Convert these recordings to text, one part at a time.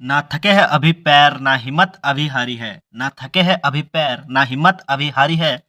ना थके है अभी पैर, ना हिम्मत अभी हारी है। ना थके है अभी पैर, ना हिम्मत अभी हारी है।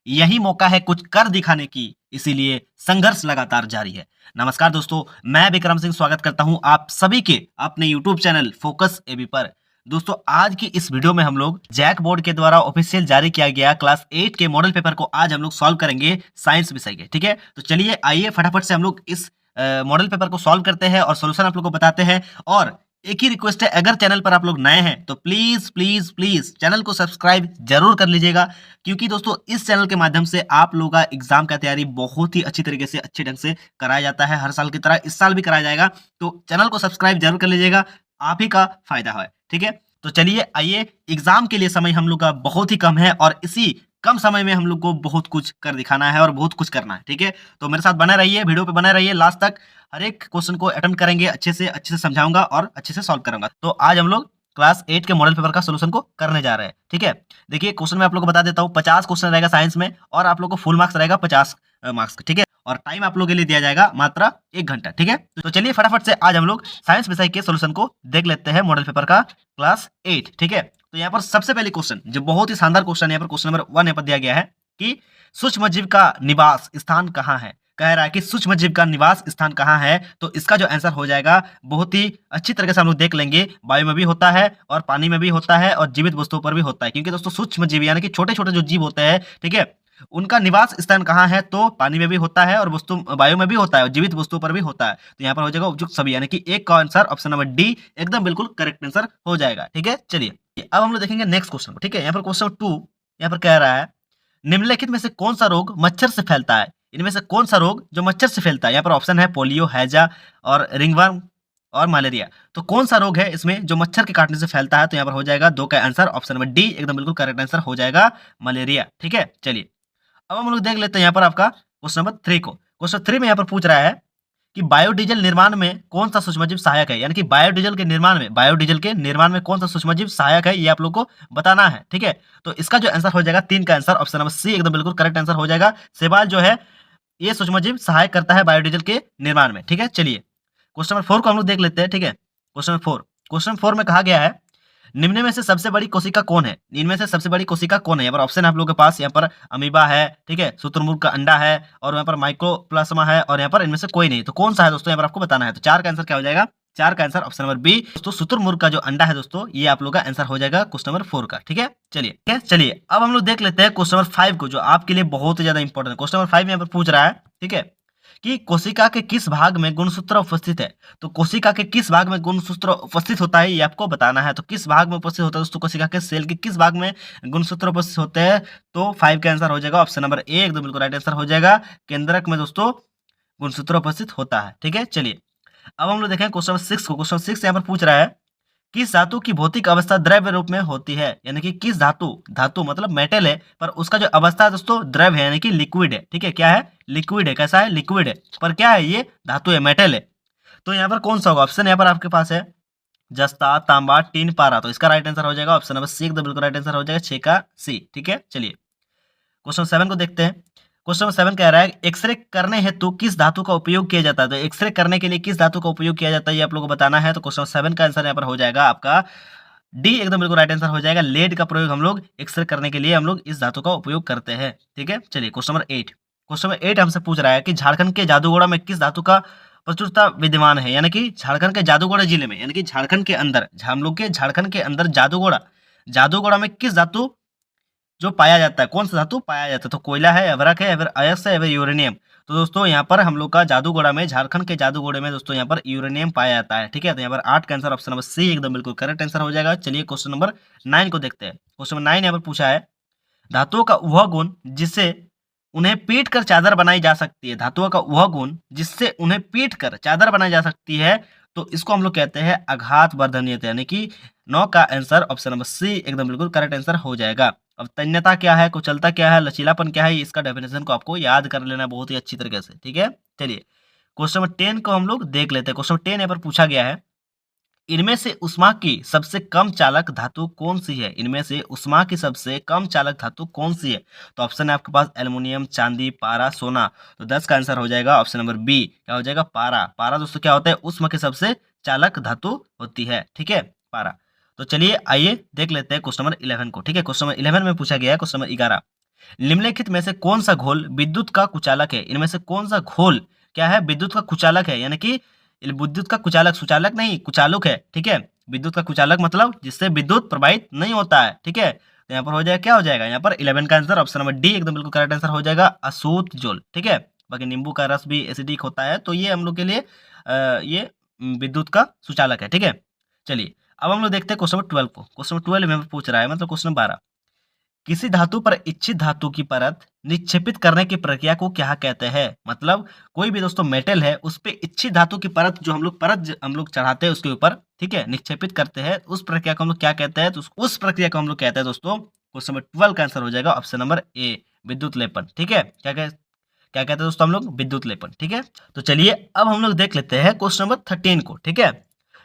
यही मौका है कुछ कर दिखाने की, इसीलिए संघर्ष लगातार जारी है। नमस्कार दोस्तों, मैं विक्रम सिंह स्वागत करता हूं आप सभी के अपने यूट्यूब चैनल फोकस एबी पर। दोस्तों, आज की इस वीडियो में हम लोग जैक बोर्ड के द्वारा ऑफिशियल जारी किया गया क्लास 8 के मॉडल पेपर को आज हम लोग सॉल्व करेंगे साइंस विषय के। ठीक है, तो चलिए आइए फटाफट से हम लोग इस मॉडल पेपर को सॉल्व करते हैं और सोल्यूशन आप लोग को बताते हैं। और एक ही रिक्वेस्ट है, अगर चैनल पर आप लोग नए हैं तो प्लीज प्लीज प्लीज चैनल को सब्सक्राइब जरूर कर लीजिएगा, क्योंकि दोस्तों इस चैनल के माध्यम से आप लोगों का एग्जाम का तैयारी बहुत ही अच्छी तरीके से अच्छे ढंग से कराया जाता है। हर साल की तरह इस साल भी कराया जाएगा, तो चैनल को सब्सक्राइब जरूर कर लीजिएगा, आप ही का फायदा है। ठीक है, तो चलिए आइए, एग्जाम के लिए समय हम लोग का बहुत ही कम है और इसी कम समय में हम लोग को बहुत कुछ कर दिखाना है और बहुत कुछ करना है। ठीक है, तो मेरे साथ बने रहिए, वीडियो पे बने रहिए लास्ट तक। हर एक क्वेश्चन को अटेम्प्ट करेंगे, अच्छे से समझाऊंगा और अच्छे से सॉल्व करूंगा। तो आज हम लोग क्लास 8 के मॉडल पेपर का सोल्यूशन को करने जा रहे हैं। ठीक है, देखिए क्वेश्चन मैं आप लोग को बता देता हूँ। 50 क्वेश्चन रहेगा साइंस में और आप लोग को फुल मार्क्स रहेगा 50 मार्क्स। ठीक है, और टाइम आप लोग के लिए दिया जाएगा मात्र 1 घंटा। ठीक है, तो चलिए फटाफट से आज हम लोग साइंस विषय के सोल्यूशन को देख लेते हैं, मॉडल पेपर का क्लास 8। ठीक है, तो यहाँ पर सबसे पहले क्वेश्चन जो बहुत ही शानदार क्वेश्चन है, यहाँ पर क्वेश्चन नंबर 1 यहाँ पर दिया गया है कि सूक्ष्म जीव का निवास स्थान कहाँ है। कह रहा है कि सूक्ष्म जीव का निवास स्थान कहाँ है, तो इसका जो आंसर हो जाएगा बहुत ही अच्छी तरीके से हम लोग देख लेंगे। वायु में भी होता है और पानी में भी होता है और जीवित वस्तुओं पर भी होता है, क्योंकि दोस्तों सूक्ष्म जीव यानी कि छोटे छोटे जो जीव होते हैं, ठीक है, उनका निवास स्थान कहाँ है, तो पानी में भी होता है और वस्तु वायु में भी होता है और जीवित वस्तुओं पर भी होता है। तो यहाँ पर हो जाएगा उपयुक्त सभी, यानी कि एक का आंसर ऑप्शन नंबर डी एकदम बिल्कुल करेक्ट आंसर हो जाएगा। ठीक है, चलिए अब हम लोग देखेंगे नेक्स्ट क्वेश्चन को। ठीक है, यहाँ पर क्वेश्चन 2 यहाँ पर कह रहा है निम्नलिखित में से कौन सा रोग मच्छर से फैलता है। इनमें से कौन सा रोग जो मच्छर से फैलता है, यहाँ पर ऑप्शन है पोलियो, हैजा और रिंगवर्म और मलेरिया। तो कौन सा रोग है इसमें जो मच्छर के काटने से फैलता है, तो यहाँ पर हो जाएगा 2 का आंसर ऑप्शन नंबर डी एकदम बिल्कुल करेक्ट आंसर हो जाएगा मलेरिया। ठीक है, चलिए अब हम लोग देख लेते हैं यहाँ पर आपका क्वेश्चन नंबर 3 को। क्वेश्चन 3 में यहाँ पर पूछ रहा है कि बायोडीजल निर्माण में कौन सा सूक्ष्मजीव सहायक है, यानी कि बायोडीजल के निर्माण में कौन सा सूक्ष्मजीव सहायक है, ये आप लोग को बताना है। ठीक है, तो इसका जो आंसर हो जाएगा 3 का आंसर ऑप्शन नंबर सी एकदम बिल्कुल करेक्ट आंसर हो जाएगा। सेवाल जो है ये सूक्ष्मजीव सहायक करता है बायोडीजल के निर्माण में। ठीक है, चलिए क्वेश्चन नंबर 4 को हम लोग देख लेते हैं। ठीक है, क्वेश्चन 4 में कहा गया है निम्न में से सबसे बड़ी कोशिका कौन है। इनमें से सबसे बड़ी कोशिका कौन है, यहाँ पर ऑप्शन आप लोगों के पास, यहाँ पर अमीबा है, ठीक है, शुतुरमुर्ग का अंडा है और यहाँ पर माइकोप्लाज्मा है और यहाँ पर इनमें से कोई नहीं। तो कौन सा है दोस्तों, यहाँ पर आपको बताना है। तो 4 का आंसर क्या हो जाएगा, 4 का आंसर ऑप्शन नंबर बी दोस्तों शुतुरमुर्ग का जो अंडा है दोस्तों, ये आप लोग का आंसर हो जाएगा क्वेश्चन नंबर 4 का। ठीक है, चलिए अब हम लोग देख लेते हैं क्वेश्चन नंबर 5 को, जो आपके लिए बहुत ही ज्यादा इंपॉर्टेंट है। क्वेश्चन नंबर 5 यहाँ पर पूछ रहा है, ठीक है, कि कोशिका के किस भाग में गुणसूत्र उपस्थित है। तो कोशिका के किस भाग में गुणसूत्र उपस्थित होता है, ये आपको बताना है। तो किस भाग में उपस्थित होता है दोस्तों, कोशिका के सेल के किस भाग में गुणसूत्र उपस्थित होते हैं, तो 5 का आंसर हो जाएगा ऑप्शन नंबर ए एकदम बिल्कुल राइट आंसर हो जाएगा। केंद्रक में दोस्तों गुणसूत्र उपस्थित होता है। ठीक है, चलिए अब हम लोग देखें क्वेश्चन नंबर 6 को। क्वेश्चन 6 यहाँ पर पूछ रहा है किस धातु की भौतिक अवस्था द्रव्य रूप में होती है, यानी कि किस धातु मतलब मेटल है पर उसका जो अवस्था है दोस्तों द्रव है, यानी कि लिक्विड है। ठीक है, क्या है, लिक्विड है। कैसा है, लिक्विड है, पर क्या है, ये धातु है, मेटल है। तो यहाँ पर कौन सा होगा, ऑप्शन यहाँ पर आपके पास है जस्ता, तांबा, टीन, पारा। तो इसका राइट आंसर हो जाएगा ऑप्शन नंबर सी एकदम बिल्कुल राइट आंसर हो जाएगा 6 का सी। ठीक है, चलिए क्वेश्चन 7 को देखते हैं। क्वेश्चन नंबर 7 कह रहा है एक्सरे करने हेतु किस धातु का उपयोग किया जाता है। तो एक्सरे करने के लिए किस धातु का उपयोग किया जाता है, ये आप लोगों को बताना है। तो क्वेश्चन 7 का आंसर यहाँ पर हो जाएगा आपका डी एकदम बिल्कुल राइट आंसर हो जाएगा। लेड का प्रयोग हम लोग एक्सरे करने के लिए हम लोग इस धातु का उपयोग करते हैं। ठीक है, चलिए क्वेश्चन नंबर 8। क्वेश्चन नंबर 8 हमसे पूछ रहा है कि झारखंड के जादूगोड़ा में किस धातु का प्रचुरता विद्यमान है, यानी कि झारखंड के जादूगोड़ा जिले में, यानी कि झारखंड के अंदर, हम लोग के झारखंड के अंदर जादूगोड़ा में किस धातु जो पाया जाता है, कौन सा धातु पाया जाता है। तो कोयला है, अभ्रक है, फिर अयस्क है, फिर यूरेनियम। तो दोस्तों यहाँ पर हम लोग का जादूगोड़ा में, झारखंड के जादूगोड़े में दोस्तों यहाँ पर यूरेनियम पाया जाता है। ठीक है, तो यहाँ पर 8 का आंसर ऑप्शन नंबर सी एकदम बिल्कुल करेक्ट आंसर हो जाएगा। चलिए क्वेश्चन नंबर 9 को देखते हैं। क्वेश्चन नंबर 9 यहाँ पर पूछा है धातुओं का वह गुण जिससे उन्हें पीट कर चादर बनाई जा सकती है। धातुओं का वह गुण जिससे उन्हें पीट कर चादर बनाई जा सकती है, तो इसको हम लोग कहते हैं आघात वर्धनीयता, यानी कि 9 का आंसर ऑप्शन नंबर सी एकदम बिल्कुल करेक्ट आंसर हो जाएगा। अब तन्यता क्या है, कुचलता क्या है, लचीलापन क्या है, इसका डेफिनेशन को आपको याद कर लेना बहुत ही अच्छी तरीके से। ठीक है, चलिए क्वेश्चन नंबर 10 को हम लोग देख लेते हैं। क्वेश्चन नंबर 10 यहाँ पर पूछा गया है इनमें से ऊष्मा की सबसे कम चालक धातु कौन सी है। इनमें से ऊष्मा की सबसे कम चालक धातु कौन सी है। तो ऑप्शन है आपके पास एल्युमिनियम, चांदी, पारा, सोना। तो 10 का आंसर हो जाएगा ऑप्शन नंबर बी, क्या हो जाएगा, पारा। पारा दोस्तों क्या होता है, ऊष्मा की सबसे चालक धातु होती है। ठीक है, पारा। तो चलिए आइए देख लेते हैं क्वेश्चन नंबर 11 को। ठीक है, क्वेश्चन नंबर 11 में पूछा गया है क्वेश्चन नंबर 11, निम्नलिखित में से कौन सा घोल विद्युत का कुचालक है? इनमें से कौन सा घोल क्या है? विद्युत का कुचालक है, यानी कि विद्युत का कुचालक, सुचालक नहीं कुचालक है। ठीक है, विद्युत का कुचालक मतलब जिससे विद्युत प्रवाहित नहीं होता है। ठीक है, तो यहाँ पर हो जाएगा, क्या हो जाएगा यहाँ पर 11 का आंसर ऑप्शन नंबर डी एकदम बिल्कुल करेक्ट आंसर हो जाएगा, अशुद्ध जल। ठीक है, बाकी नींबू का रस भी एसिडिक होता है, तो ये हम लोग के लिए ये विद्युत का सुचालक है। ठीक है, चलिए अब हम लोग देखते हैं क्वेश्चन नंबर 12 को। क्वेश्चन नंबर 12 में पूछ रहा है, मतलब क्वेश्चन नंबर 12, किसी धातु पर इच्छित धातु की परत निक्षेपित करने की प्रक्रिया को क्या कहते हैं? मतलब कोई भी दोस्तों मेटल है, उस पे इच्छित धातु की परत, जो हम लोग चढ़ाते हैं उसके ऊपर, ठीक है, निक्षेपित करते हैं, उस प्रक्रिया को हम लोग क्या कहते हैं? तो उस प्रक्रिया को हम लोग कहते हैं दोस्तों, क्वेश्चन नंबर 12 का आंसर हो जाएगा ऑप्शन नंबर ए, विद्युत लेपन। ठीक है, क्या कहते हैं दोस्तों हम लोग? विद्युत लेपन। ठीक है, तो चलिए अब हम लोग देख लेते हैं क्वेश्चन नंबर 13 को। ठीक है,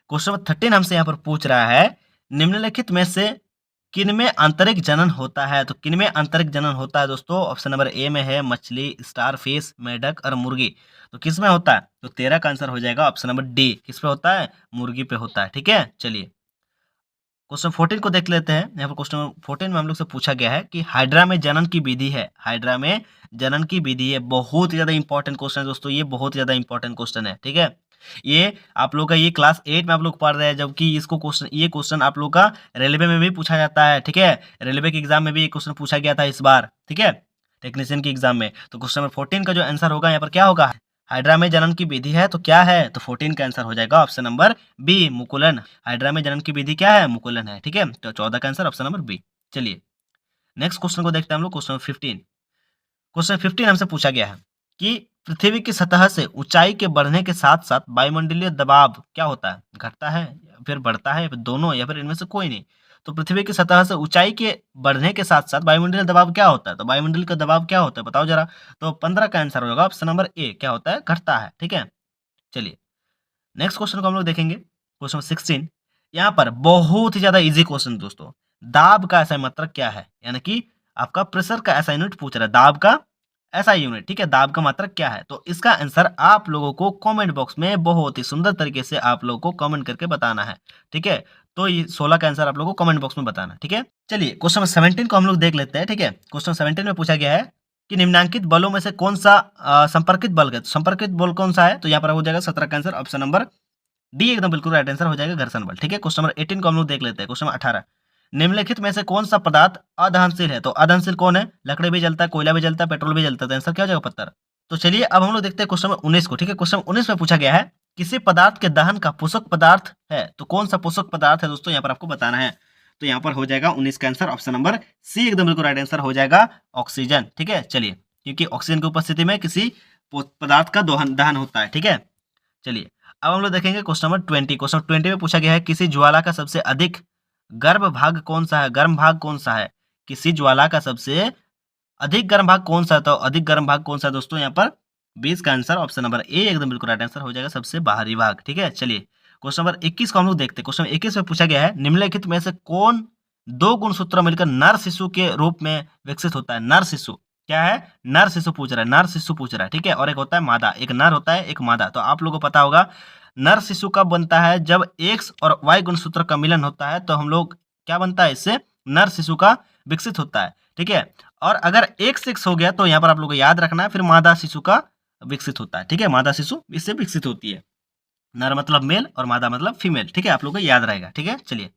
क्वेश्चन नंबर 13 हमसे यहाँ पर पूछ रहा है, निम्नलिखित में से किन में आंतरिक जनन होता है? तो किन में आंतरिक जनन होता है दोस्तों? ऑप्शन नंबर ए में है मछली, स्टारफिश, मेढक और मुर्गी। तो किस में होता है? तो 13 का आंसर हो जाएगा ऑप्शन नंबर डी, किस पे होता है? मुर्गी पे होता है। ठीक है, चलिए क्वेश्चन 14 को देख लेते हैं। यहाँ पर क्वेश्चन 14 में हम लोग से पूछा गया है कि हाइड्रा में जनन की विधि है, हाइड्रा में जनन की विधि है। बहुत ही ज्यादा इंपॉर्टेंट क्वेश्चन है दोस्तों, ये बहुत ज्यादा इंपॉर्टेंट क्वेश्चन है। ठीक है, ये आप लोग का ये क्लास 8 में आप लोग पढ़ रहे हैं, जबकि ये क्वेश्चन आप लोग का रेलवे में भी पूछा जाता है। ठीक है, रेलवे के एग्जाम में भी ये क्वेश्चन पूछा गया था इस बार। ठीक है, टेक्नीशियन के एग्जाम में। तो क्वेश्चन नंबर 14 का जो आंसर होगा यहाँ पर क्या होगा? हाइड्रा में जनन की विधि है, तो क्या है? तो 14 का आंसर हो जाएगा ऑप्शन नंबर बी, मुकुलन। हाइड्रा में जनन की विधि क्या है? मुकुलन है। ठीक है, तो 14 का आंसर ऑप्शन नंबर बी। चलिए नेक्स्ट क्वेश्चन को देखते हैं हम लोग, क्वेश्चन 15। क्वेश्चन 15 हमसे पूछा गया है कि पृथ्वी की सतह से ऊंचाई के बढ़ने के साथ साथ वायुमंडलीय दबाव क्या होता है? घटता है या फिर बढ़ता है, या फिर दोनों, या फिर इनमें से कोई नहीं? तो पृथ्वी की सतह से ऊंचाई के बढ़ने के साथ साथ वायुमंडलीय दबाव क्या होता है? तो वायुमंडल का दबाव क्या होता है बताओ जरा? तो 15 का आंसर होगा ऑप्शन नंबर ए, क्या होता है? घटता है। ठीक है, चलिए नेक्स्ट क्वेश्चन को हम लोग देखेंगे, क्वेश्चन 16। यहाँ पर बहुत ही ज्यादा इजी क्वेश्चन दोस्तों, दाब का ऐसा मात्रक क्या है? यानी कि आपका प्रेशर का ऐसा यूनिट पूछ रहा है, दाब का ऐसा यूनिट। ठीक है, दाब का मात्रक क्या है? तो इसका आंसर आप लोगों को कमेंट बॉक्स में बहुत ही सुंदर तरीके से आप लोगों को कमेंट करके बताना है। ठीक है, तो ये 16 का आंसर आप लोगों को कमेंट बॉक्स में बताना है। ठीक है, चलिए क्वेश्चन 17 को हम लोग देख लेते हैं। ठीक है, क्वेश्चन 17 में पूछा गया है कि निम्नलिखित बलों में से कौन सा संपर्कित बल है? संपर्कित बल कौन सा है? तो यहाँ पर हो जाएगा 17 का आंसर ऑप्शन नंबर डी एकदम बिल्कुल राइट आंसर हो जाएगा, घर्षण बल। ठीक है, क्वेश्चन नंबर 18 को हम लोग देख लेते हैं। क्वेश्चन नंबर 18, निम्नलिखित में से कौन सा पदार्थ अदहनशील है? तो अदहनशील कौन है? लकड़ी भी जलता है, कोयला भी जलता है, पेट्रोल भी जलता है, तो आंसर क्या हो जाएगा? पत्थर। तो चलिए अब हम लोग देखते हैं क्वेश्चन नंबर 19 को। ठीक है, क्वेश्चन 19 में पूछा गया है किसी पदार्थ के दहन का पोषक पदार्थ है, तो कौन सा पोषक पदार्थ है दोस्तों? यहाँ पर आपको बताना है। तो यहाँ पर हो जाएगा 19 का आंसर ऑप्शन नंबर सी एकदम बिल्कुल राइट आंसर हो जाएगा, ऑक्सीजन। ठीक है, चलिए क्योंकि ऑक्सीजन की उपस्थिति में किसी पदार्थ का दहन होता है। ठीक है, चलिए अब हम लोग देखेंगे क्वेश्चन नंबर 20। क्वेश्चन 20 में पूछा गया है किसी ज्वाला का सबसे अधिक गर्म भाग कौन सा है? गर्म भाग कौन सा है? किसी ज्वाला का सबसे अधिक गर्म भाग कौन सा है? तो अधिक गर्म भाग कौन सा है दोस्तों? यहाँ पर 20 का आंसर ऑप्शन नंबर ए एकदम बिल्कुल राइट आंसर हो जाएगा, सबसे बाहरी भाग। ठीक है, चलिए क्वेश्चन नंबर 21 को हम लोग देखते हैं। क्वेश्चन 21 में पूछा गया है निम्नलिखित में से कौन दो गुणसूत्र मिलकर नर शिशु के रूप में विकसित होता है? नर शिशु क्या है? नर शिशु पूछ रहा है, नर शिशु पूछ रहा है। ठीक है, और एक होता है मादा, एक नर होता है एक मादा। तो आप लोगों को पता होगा नर शिशु कब बनता है? जब एक्स और वाई गुणसूत्र का मिलन होता है, तो हम लोग क्या बनता है? इससे नर शिशु का विकसित होता है। ठीक है, और अगर एक्स एक्स हो गया तो यहाँ पर आप लोगों को याद रखना है, फिर मादा शिशु का विकसित होता है। ठीक है, मादा शिशु इससे विकसित होती है। नर मतलब मेल और मादा मतलब फीमेल। ठीक है, आप लोगों को याद रहेगा। ठीक है, चलिए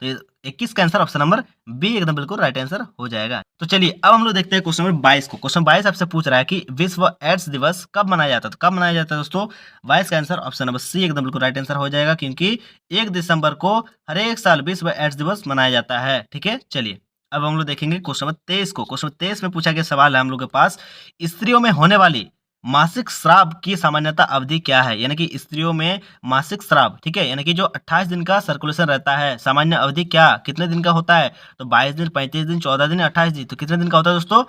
तो 21 का आंसर ऑप्शन नंबर बी एकदम बिल्कुल राइट आंसर हो जाएगा। तो चलिए अब हम लोग देखते हैं क्वेश्चन नंबर 22 को। क्वेश्चन 22 आपसे पूछ रहा है कि विश्व एड्स दिवस कब मनाया जाता है? तो कब मनाया जाता है दोस्तों? 22 का आंसर ऑप्शन नंबर सी एकदम बिल्कुल राइट आंसर हो जाएगा, क्योंकि 1 दिसंबर को हर एक साल विश्व एड्स दिवस मनाया जाता है। ठीक है, चलिए अब हम लोग देखेंगे क्वेश्चन नंबर 23 को। क्वेश्चन नंबर 23 में पूछा गया सवाल है हम लोग के पास, स्त्रियों में होने वाली मासिक स्राव की सामान्यता अवधि क्या है? यानी कि स्त्रियों में मासिक स्राव, ठीक है, यानी कि जो 28 दिन का सर्कुलेशन रहता है, सामान्य अवधि क्या कितने दिन का होता है? तो 22 दिन, 35 दिन, 14 दिन, 28 दिन, तो कितने दिन का होता है दोस्तों?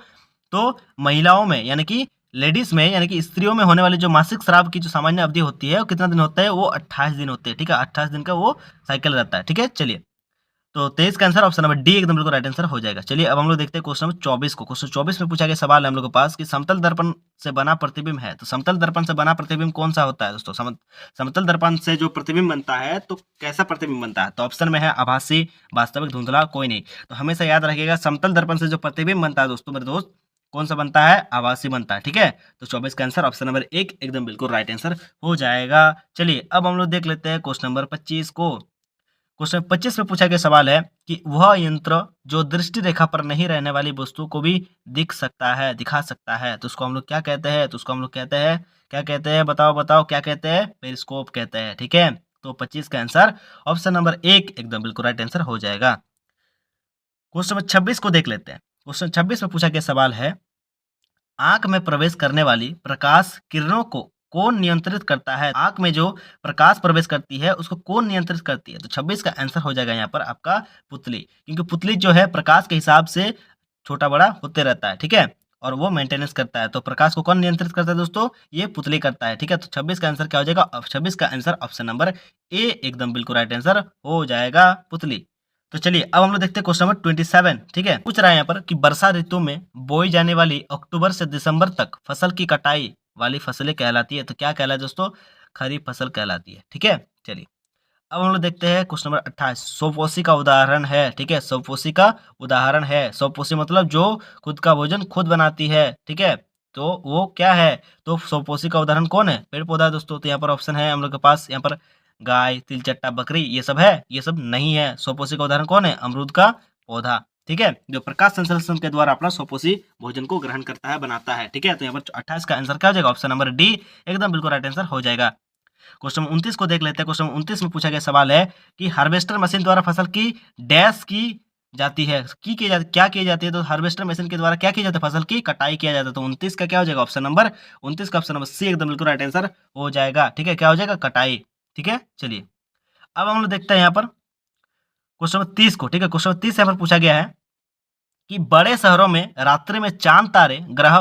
तो महिलाओं में यानी कि लेडीज में यानी कि स्त्रियों में होने वाली जो मासिक स्राव की जो सामान्य अवधि होती है वो कितना दिन होता है? वो 28 दिन होते हैं। ठीक है, 28 दिन का वो साइकिल रहता है। ठीक है, चलिए तो 23 का आंसर ऑप्शन नंबर डी एकदम बिल्कुल राइट आंसर हो जाएगा। चलिए अब हम लोग देखते हैं क्वेश्चन नंबर 24 को। क्वेश्चन 24 में पूछा गया सवाल है हम लोग के पास कि समतल दर्पण से बना प्रतिबिंब है, तो समतल दर्पण से बना प्रतिबिंब कौन सा होता है दोस्तों? समतल दर्पण से जो प्रतिबिंब बनता है तो कैसा प्रतिबिंब बनता है? तो ऑप्शन में है आभासी, वास्तविक, धुंधला, कोई नहीं। तो हमेशा याद रखिएगा समतल दर्पण से जो प्रतिबिंब बनता है दोस्तों मेरे दोस्त, कौन सा बनता है? आभासी बनता है। ठीक है, तो 24 का आंसर ऑप्शन नंबर 1 एकदम बिल्कुल राइट आंसर हो जाएगा। चलिए अब हम लोग देख लेते हैं क्वेश्चन नंबर 25 को। क्वेश्चन 25 में पूछा गया सवाल है कि वह यंत्र जो दृष्टि रेखा पर नहीं रहने वाली वस्तु को भी दिखा सकता है, तो उसको हम लोग क्या कहते हैं? तो उसको हम लोग कहते हैं, क्या कहते हैं? बताओ बताओ, क्या कहते हैं? पेरिस्कोप कहते हैं। ठीक है, तो 25 का आंसर ऑप्शन नंबर 1 एकदम बिल्कुल राइट आंसर हो जाएगा। क्वेश्चन नंबर 26 को देख लेते हैं। क्वेश्चन 26 में पूछा गया सवाल है, आंख में प्रवेश करने वाली प्रकाश किरणों को कौन नियंत्रित करता है? आंख में जो प्रकाश प्रवेश करती है उसको कौन नियंत्रित करती है? तो 26 का आंसर हो जाएगा यहाँ पर आपका पुतली, क्योंकि पुतली जो है प्रकाश के हिसाब से छोटा बड़ा होते रहता है। ठीक है, और वो मेंटेनेंस करता है। तो प्रकाश को कौन नियंत्रित करता है दोस्तों? ये पुतली करता है। ठीक है, तो 26 का आंसर क्या हो जाएगा? 26 का आंसर ऑप्शन नंबर ए एकदम बिल्कुल राइट आंसर हो जाएगा, पुतली। तो चलिए अब हम लोग देखते हैं क्वेश्चन नंबर 27। ठीक है, पूछ रहा है यहाँ पर कि वर्षा ऋतु में बोई जाने वाली अक्टूबर से दिसंबर तक फसल की कटाई वाली फसलें कहलाती है, तो क्या कहलाती है दोस्तों? खरीफ फसल कहलाती है। ठीक है, चलिए अब हम लोग देखते हैं क्वेश्चन नंबर 28। स्वपोषी का उदाहरण है। ठीक है, स्वपोषी का उदाहरण है। स्वपोषी मतलब जो खुद का भोजन खुद बनाती है। ठीक है, तो वो क्या है? तो स्वपोषी का उदाहरण कौन है? पेड़ पौधा दोस्तों। तो यहाँ पर ऑप्शन है हम लोग के पास, यहाँ पर गाय, तिलचट्टा, बकरी, ये सब है? ये सब नहीं है। स्वपोषी का उदाहरण कौन है? अमरूद का पौधा। ठीक है, जो प्रकाश संश्लेषण के द्वारा अपना स्वपोषी भोजन को ग्रहण करता है, बनाता है। ठीक है, तो यहाँ पर 28 का आंसर क्या हो जाएगा? ऑप्शन नंबर डी एकदम बिल्कुल राइट आंसर हो जाएगा। क्वेश्चन 29 को देख लेते हैं। क्वेश्चन 29 में पूछा गया सवाल है कि हार्वेस्टर मशीन द्वारा फसल की डैश की जाती है, क्या की जाती है? तो हार्वेस्टर मशीन के द्वारा क्या की जाती है? फसल की कटाई किया जाता है। तो 29 का क्या हो जाएगा? ऑप्शन नंबर 29 का ऑप्शन नंबर सी एकदम बिल्कुल राइट आंसर हो जाएगा। ठीक है, क्या हो जाएगा? कटाई। ठीक है, चलिए अब हम लोग देखते हैं यहाँ पर क्वेश्चन नंबर 30 को। ठीक है, क्वेश्चन नंबर 30 यहाँ पर पूछा गया है कि बड़े शहरों में रात्रि में चांद, तारे, ग्रह,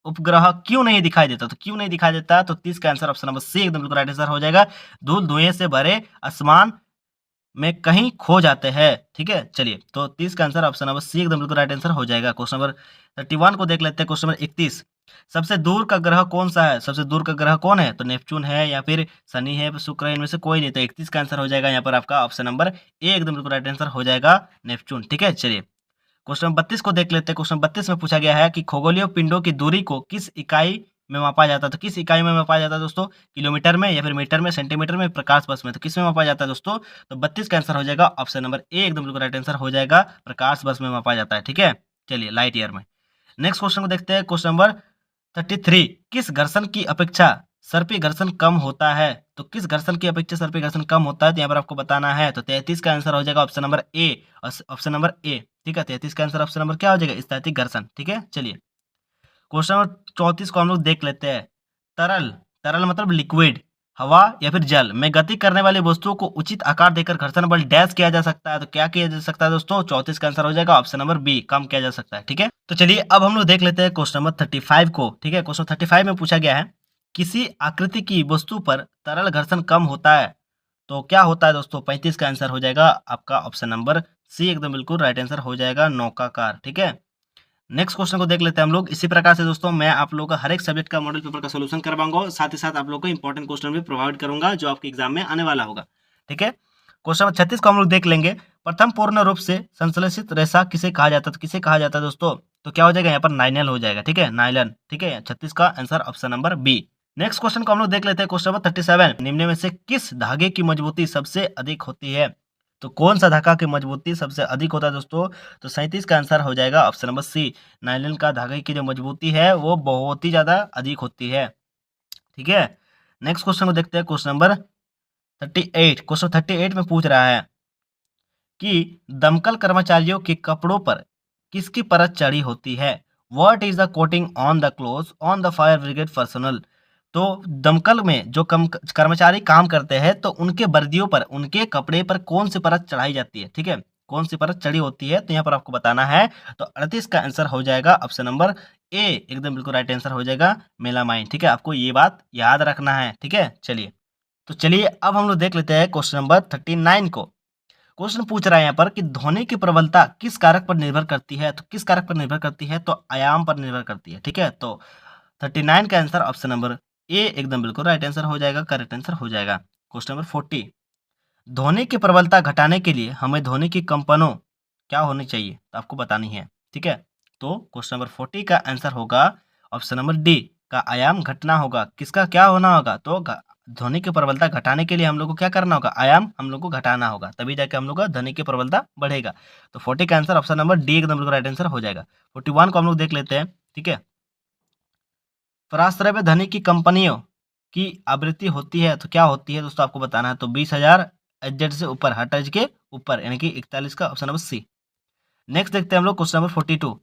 उपग्रह क्यों नहीं दिखाई देता? तो क्यों नहीं दिखाई देता? तो 30 का आंसर ऑप्शन नंबर सी एकदम बिल्कुल राइट आंसर हो जाएगा। धूल धुएं से भरे आसमान में कहीं खो जाते हैं। ठीक है, चलिए तो 30 का आंसर ऑप्शन नंबर सी एकदम बिल्कुल राइट आंसर हो जाएगा। क्वेश्चन नंबर 31 को देख लेते हैं। क्वेश्चन नंबर 31, सबसे दूर का ग्रह कौन सा है? सबसे दूर का ग्रह कौन है? तो नेपच्यून है या फिर शनि है, शुक्र है, इनमें से कोई नहीं। तो 31 का आंसर हो जाएगा यहाँ पर आपका ऑप्शन नंबर ए एकदम बिल्कुल राइट आंसर हो जाएगा, नेपच्यून। ठीक है, चलिए क्वेश्चन नंबर 32 को देख लेते हैं। क्वेश्चन 32 में पूछा गया है कि खगोलीय पिंडों की दूरी को किस इकाई में मापा जाता है? तो किस इकाई में मापा जाता है दोस्तों? किलोमीटर में या फिर मीटर में, सेंटीमीटर में, प्रकाश वर्ष में? तो किस में मापा जाता है दोस्तों? तो 32 का आंसर हो जाएगा ऑप्शन नंबर ए एकदम बिल्कुल राइट आंसर हो जाएगा, प्रकाश वर्ष में मापा जाता है। ठीक है, चलिए लाइट ईयर में। नेक्स्ट क्वेश्चन को देखते हैं। क्वेश्चन नंबर 33, किस घर्षण की अपेक्षा सर्पी घर्षण कम होता है? तो किस घर्षण की अपेक्षा सर्पी घर्षण कम होता है? तो यहाँ पर आपको बताना है। तो 33 का आंसर हो जाएगा option number A, option number A. ठीक है, 33 का आंसर ऑप्शन नंबर क्या हो जाएगा? स्थैतिक घर्षण। ठीक है, चलिए क्वेश्चन नंबर 34 को हम लोग देख लेते हैं। तरल, तरल मतलब लिक्विड, हवा या फिर जल में गति करने वाली वस्तुओं को उचित आकार देकर घर्षण बल डैश किया जा सकता है। तो क्या किया जा सकता है दोस्तों? 34 का आंसर हो जाएगा ऑप्शन नंबर बी, कम किया जा सकता है। ठीक है, तो चलिए अब हम लोग देख लेते हैं क्वेश्चन नंबर 35 को। ठीक है, क्वेश्चन 35 में पूछा गया है किसी आकृति की वस्तु पर तरल घर्षण कम होता है, तो क्या होता है दोस्तों? 35 का आंसर हो जाएगा आपका ऑप्शन नंबर सी एकदम बिल्कुल राइट आंसर हो जाएगा, नौकाकार। ठीक है, नेक्स्ट क्वेश्चन को देख लेते हैं हम लोग। इसी प्रकार से दोस्तों मैं आप लोगों का हर एक सब्जेक्ट का मॉडल पेपर का सोल्यूशन करवाऊंगा और साथ ही साथ आप लोग को इंपॉर्टेंट क्वेश्चन भी प्रोवाइड करूंगा जो आपके एग्जाम में आने वाला होगा। ठीक है, क्वेश्चन नंबर 36 को हम लोग देख लेंगे। प्रथम पूर्ण रूप से संश्लेषित रेशा किसे कहा जाता है? तो किसे कहा जाता है दोस्तों? तो क्या हो जाएगा यहाँ पर? नाइलॉन हो जाएगा। ठीक है, नाइलॉन। ठीक है, 36 का answer option number B. Next question को हम लोग देख लेते हैं। क्वेश्चन नंबर 37, निम्न में से किस धागे की मजबूती सबसे अधिक होती है? तो कौन सा धागा की मजबूती सबसे अधिक होता है दोस्तों? तो 37 का आंसर हो जाएगा ऑप्शन नंबर सी, नायलॉन का धागे की जो मजबूती है वो बहुत ही ज्यादा अधिक होती है। ठीक है, नेक्स्ट क्वेश्चन को देखते हैं। क्वेश्चन नंबर 38, क्वेश्चन 38 में पूछ रहा है कि दमकल कर्मचारियों के कपड़ों पर किसकी परत चढ़ी होती है? What is the coating on the cloth on the fire brigade personal? तो दमकल में जो कर्मचारी काम करते हैं तो उनके वर्दियों पर, उनके कपड़े पर कौन सी परत चढ़ाई जाती है? ठीक है, कौन सी परत चढ़ी होती है? तो यहाँ पर आपको बताना है। तो 38 का आंसर हो जाएगा ऑप्शन नंबर ए एकदम बिल्कुल राइट आंसर हो जाएगा, मेलामाइन। ठीक है, आपको ये बात याद रखना है। ठीक है, चलिए तो चलिए अब हम लोग देख लेते हैं क्वेश्चन नंबर 39 को। क्वेश्चन पूछ रहा है यहाँ पर कि ध्वनि की प्रबलता किस कारक पर निर्भर करती है, तो किस कारक पर निर्भर करती है, तो आयाम पर निर्भर करती है। ठीक है, तो 39 का आंसर ऑप्शन नंबर ए एकदम बिल्कुल राइट आंसर हो जाएगा, करेक्ट आंसर हो जाएगा। क्वेश्चन नंबर 40, ध्वनि की प्रबलता घटाने के लिए हमें ध्वनि की कंपनों क्या होनी चाहिए, तो आपको बतानी है। ठीक है, तो क्वेश्चन नंबर 40 का आंसर होगा ऑप्शन नंबर डी का आयाम घटना होगा। किसका क्या होना होगा, तो ध्वनि की प्रबलता घटाने के लिए हम लोग को क्या करना होगा, आयाम हम लोग को घटाना होगा, तभी जाके हम लोग का ध्वनि की प्रबलता बढ़ेगा। तो 40 का आंसर ऑप्शन नंबर डी एकदम बिल्कुल राइट आंसर हो जाएगा। 41 को हम लोग देख लेते हैं। ठीक है, पराश्रव्य ध्वनि की कंपनियों की आवृत्ति होती है, तो क्या होती है दोस्तों, आपको बताना है। तो 20,000 एचजेड से ऊपर, हर्ट्ज के ऊपर, यानी कि 41 का ऑप्शन नंबर सी। नेक्स्ट देखते हैं हम लोग क्वेश्चन नंबर 42,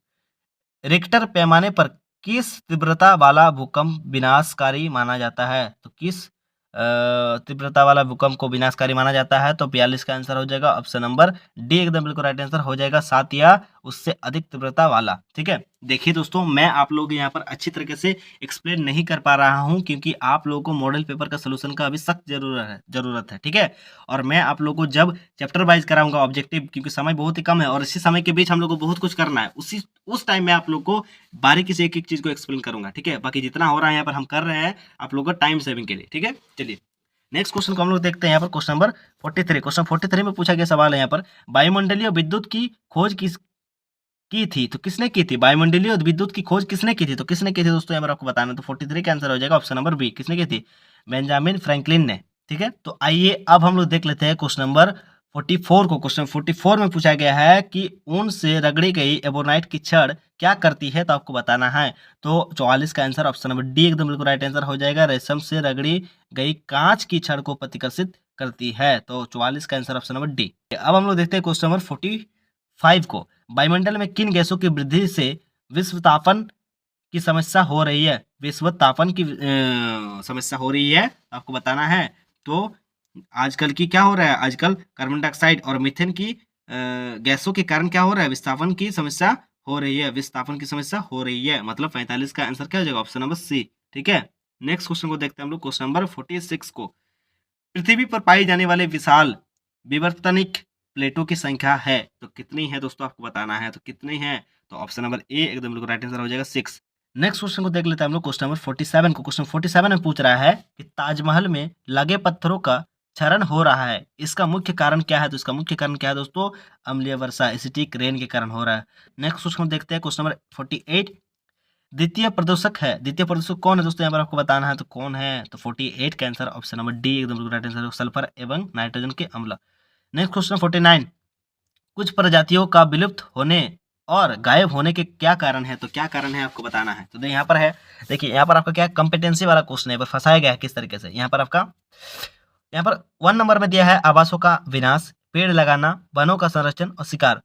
रिक्टर पैमाने पर किस तीव्रता वाला भूकंप विनाशकारी माना जाता है, तो किस तीव्रता वाला भूकंप को विनाशकारी माना जाता है, तो 42 का आंसर हो जाएगा ऑप्शन नंबर डी एकदम बिल्कुल राइट आंसर हो जाएगा, 7 या उससे अधिक तीव्रता वाला। ठीक है, देखिए दोस्तों, मैं आप लोगों को यहाँ पर अच्छी तरीके से एक्सप्लेन नहीं कर पा रहा हूँ क्योंकि आप लोगों को मॉडल पेपर का सोल्यूशन का अभी सख्त जरूरत है। ठीक है, और मैं आप लोगों को जब चैप्टर वाइज कराऊंगा ऑब्जेक्टिव, क्योंकि समय बहुत ही कम है और इसी समय के बीच हम लोग को बहुत कुछ करना है, उस टाइम में आप लोग को बारीकी से एक एक चीज को एक्सप्लेन करूंगा। ठीक है, बाकी जितना हो रहा है यहाँ पर हम कर रहे हैं आप लोगों का टाइम सेविंग के लिए। ठीक है, चलिए नेक्स्ट क्वेश्चन को हम लोग देखते हैं। यहाँ पर क्वेश्चन नंबर 43, क्वेश्चन 43 में पूछा गया सवाल है यहाँ पर, वायुमंडलीय विद्युत की खोज की थी, तो किसने की थी, वायुमंडलीय विद्युत की खोज किसने की थी, तो किसने की थी दोस्तों, यहाँ पर आपको बताना है। तो 43 का आंसर हो जाएगा ऑप्शन नंबर बी, किसने की थी, बेंजामिन फ्रैंकलिन ने। ठीक है, तो आइए अब हम लोग देख लेते हैं क्वेश्चन नंबर 44 को। क्वेश्चन 44 में पूछा गया है कि ऊन से रगड़ी गई एबोनाइट की छड़ क्या करती है, तो आपको बताना है। तो 44 का आंसर ऑप्शन नंबर डी एकदम बिल्कुल राइट आंसर हो जाएगा, रेशम से रगड़ी गई कांच की छड़ को प्रतिकर्षित करती है। तो 44 का आंसर ऑप्शन नंबर डी। अब हम लोग देखते हैं क्वेश्चन नंबर 45 को, वायुमंडल में किन गैसों की वृद्धि से विश्व तापन की समस्या हो रही है, विश्व तापन की समस्या हो रही है, आपको बताना है। तो आजकल की क्या हो रहा है, आजकल कार्बन डाइऑक्साइड और मीथेन की गैसों के कारण क्या हो रहा है, विस्थापन की समस्या हो रही है, विस्थापन की समस्या हो रही है, मतलब 45 का आंसर क्या हो जाएगा ऑप्शन नंबर सी। ठीक है, नेक्स्ट क्वेश्चन को देखते हैं हम लोग, क्वेश्चन नंबर 46 को, पृथ्वी पर पाई जाने वाले विशाल विवर्तनिक प्लेटों की संख्या है, तो कितनी है दोस्तों, आपको बताना है। तो कितनी है, तो ऑप्शन नंबर ए एकदम बिल्कुल राइट आंसर हो जाएगा 6। नेक्स्ट क्वेश्चन को देख लेते हैं हम लोग, क्वेश्चन नंबर 47 को। क्वेश्चन 47 में पूछ रहा है कि ताजमहल में लगे पत्थरों का क्षरण हो रहा है, इसका मुख्य कारण क्या है, तो इसका मुख्य कारण क्या है दोस्तों, अम्लीय वर्षा, एसिटिक रेन के कारण हो रहा है। नेक्स्ट क्वेश्चन देखते हैं, क्वेश्चन नंबर 48, द्वितीय प्रदूषक है, द्वितीय प्रदूषक कौन है दोस्तों, यहाँ पर आपको बताना है। तो कौन है, तो 48 का आंसर ऑप्शन नंबर डी एकदम बिल्कुल राइट आंसर, सल्फर एवं नाइट्रोजन के अम्ल। नेक्स्ट क्वेश्चन 49, कुछ प्रजातियों का विलुप्त होने और गायब होने के क्या कारण है, तो क्या कारण है आपको बताना है। तो यहाँ पर है, देखिए यहाँ पर आपका क्या कॉम्पिटेंसी वाला क्वेश्चन है, फंसाया गया है किस तरीके से। यहाँ पर आपका यहाँ पर 1 नंबर में दिया है आवासों का विनाश, पेड़ लगाना, वनों का संरक्षण और शिकार।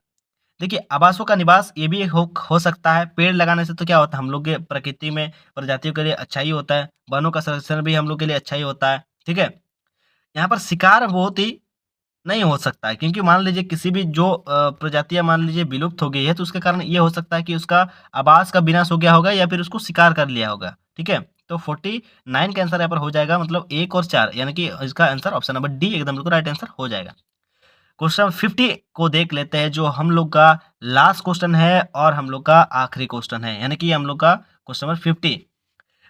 देखिए आवासों का निवास ये भी हो सकता है, पेड़ लगाने से तो क्या होता है, हम लोग के प्रकृति में प्रजातियों के लिए अच्छा ही होता है, वनों का संरक्षण भी हम लोग के लिए अच्छा ही होता है। ठीक है, यहाँ पर शिकार बहुत ही नहीं हो सकता है, क्योंकि मान लीजिए किसी भी जो प्रजातियां मान लीजिए विलुप्त हो गई है, तो उसके कारण ये हो सकता है कि उसका आवास का विनाश हो गया होगा या फिर उसको शिकार कर लिया होगा। ठीक है, तो 49 का आंसर यहाँ पर हो जाएगा, मतलब 1 और 4, यानी कि इसका आंसर ऑप्शन नंबर डी एकदम बिल्कुल राइट आंसर हो जाएगा। क्वेश्चन 50 को देख लेते हैं, जो हम लोग का लास्ट क्वेश्चन है और हम लोग का आखिरी क्वेश्चन है, यानी कि हम लोग का क्वेश्चन नंबर 50,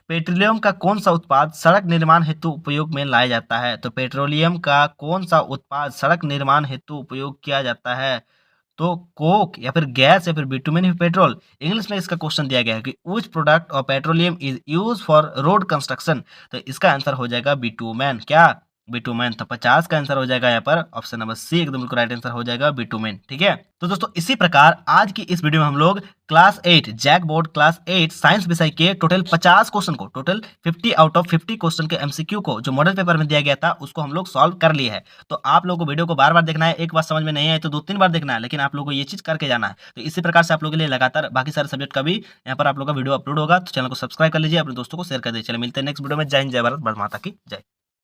पेट्रोलियम का कौन सा उत्पाद सड़क निर्माण हेतु उपयोग में लाया जाता है, तो पेट्रोलियम का कौन सा उत्पाद सड़क निर्माण हेतु उपयोग किया जाता है, तो कोक या फिर गैस या फिर बिटुमेन या पेट्रोल। इंग्लिश में इसका क्वेश्चन दिया गया है कि which product of petroleum is use for road construction, तो इसका आंसर हो जाएगा बिटुमेन, क्या बिटुमेन। तो 50 का आंसर हो जाएगा यहाँ पर ऑप्शन नंबर सी एकदम बिल्कुल राइट आंसर हो जाएगा बिटुमेन। ठीक है, तो दोस्तों इसी प्रकार आज की इस वीडियो में हम लोग class 8 JAC board class 8 science विषय के टोटल 50 क्वेश्चन को, टोटल 50 आउट ऑफ 50 क्वेश्चन के एमसीक्यू को जो मॉडल पेपर में दिया गया था उसको हम लोग सॉल्व कर लिए है। तो आप लोगों को वीडियो को बार बार देखना है, एक बार समझ में नहीं आए तो 2-3 बार देखना है, लेकिन आप लोगों को ये चीज करके जाना है। तो इसी प्रकार से आप लोगों के लिए लगातार बाकी सारे सब्जेक्ट का भी यहाँ पर आप लोग का वीडियो अपलोड होगा, तो चैनल को सब्सक्राइब कर लीजिए, अपने दोस्तों को शेयर कर दीजिए। चलिए मिलते हैं नेक्स्ट वीडियो में। जय हिंद, जय भारत, भारत माता की जय।